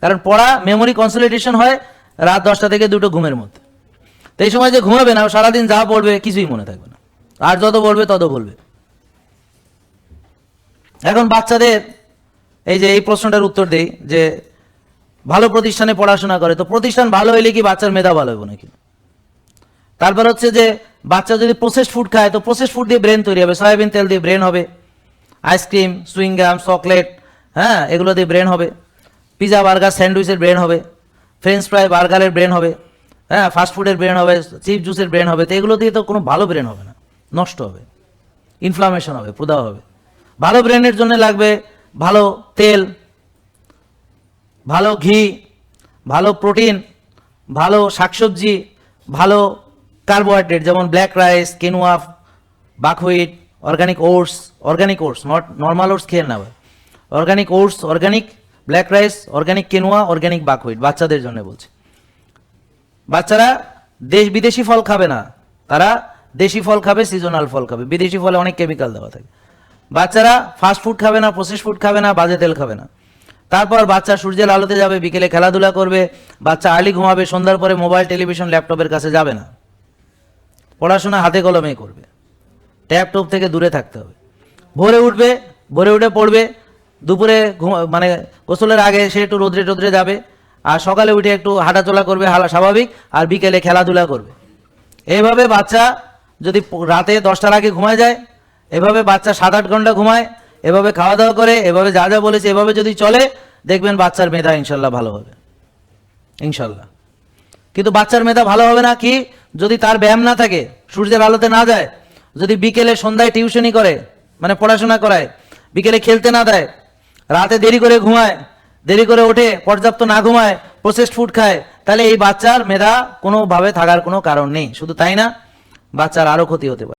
কারণ পড়া memory consolidation হয় রাত 10টা থেকে 2টো ঘুমের মধ্যে। তো এই সময় যে ঘুমাবে না, সারাদিন যা পড়বে কিছুই মনে থাকবে না, আর যত পড়বে তত বলবে। এখন বাচ্চাদের এই যে এই প্রশ্নটার উত্তর দেই যে ভালো প্রতিষ্ঠানে পড়াশোনা করে, তো প্রতিষ্ঠান ভালো হইলে কি বাচ্চার মেধা ভালো হবে নাকি? তারপর হচ্ছে যে বাচ্চা যদি প্রসেসড ফুড খায়, তো প্রসেসড ফুড দিয়ে ব্রেন তৈরি হবে, সয়াবিন তেল দিয়ে ব্রেন হবে, আইসক্রিম, সুইংগাম, চকলেট, হ্যাঁ, এগুলো দিয়ে ব্রেন হবে, পিজা, বার্গার, স্যান্ডউইচের ব্রেন হবে, ফ্রেঞ্চ ফ্রাই, বার্গারের ব্রেন হবে, হ্যাঁ, ফাস্টফুডের ব্রেন হবে, চিপ জুসের ব্রেন হবে। তো এগুলো দিয়ে তো কোনো ভালো ব্রেন হবে না, নষ্ট হবে, ইনফ্লামেশন হবে, প্রদাহ হবে। ভালো ব্রেনের জন্য লাগবে ভালো তেল, ভালো ঘি, ভালো প্রোটিন, ভালো শাকসবজি, ভালো কার্বোহাইড্রেট, যেমন black rice, quinoa, buckwheat, organic oats, not normal oats খেয়ে না, organic oats, organic black rice, organic quinoa, organic buckwheat. বাচ্চাদের জন্য বলছি। বাচ্চারা বিদেশি ফল খাবে না, তারা দেশি ফল খাবে, সিজনাল ফল খাবে। বিদেশি ফলে অনেক কেমিক্যাল দেওয়া থাকে। বাচ্চারা ফাস্ট ফুড খাবে না, প্রসেস ফুড খাবে না, বাজে তেল খাবে না। তারপর বাচ্চা সূর্যের আলোতে যাবে, বিকেলে খেলাধুলা করবে, বাচ্চা আর্লি ঘুমাবে, সন্ধ্যার পরে মোবাইল, টেলিভিশন, ল্যাপটপের কাছে যাবে না, পড়াশোনা হাতে কলমেই করবে, ট্যাপটপ থেকে দূরে থাকতে হবে। ভোরে উঠবে, ভোরে উঠে পড়বে, দুপুরে মানে গোসলের আগে সে একটু রোদ্রে যাবে, আর সকালে উঠে একটু হাঁটাচলা করবে স্বাভাবিক, আর বিকেলে খেলাধুলা করবে। এইভাবে বাচ্চা যদি রাতে 10টার আগে ঘুমায় যায়, এভাবে বাচ্চা 7-8 ঘন্টা ঘুমায়, এভাবে খাওয়া দাওয়া করে, এভাবে যা যা বলেছে এভাবে যদি চলে, দেখবেন বাচ্চার মেধা ইনশাল্লাহ ভালো হবে, ইনশাল্লাহ। কিন্তু বাচ্চার মেধা ভালো হবে না কি, যদি তার ব্যায়াম না থাকে, সূর্যের আলোতে না যায়, যদি বিকেলে সন্ধ্যায় টিউশনি করে, মানে পড়াশোনা করায়, বিকেলে খেলতে না দেয়, রাতে দেরি করে ঘুমায়, দেরি করে ওঠে, পর্যাপ্ত না ঘুমায়, প্রসেসড ফুড খায়, তাহলে এই বাচ্চার মেধা কোনোভাবে থাকার কোনো কারণ নেই। শুধু তাই না, বাচ্চার আরও ক্ষতি হতে পারে।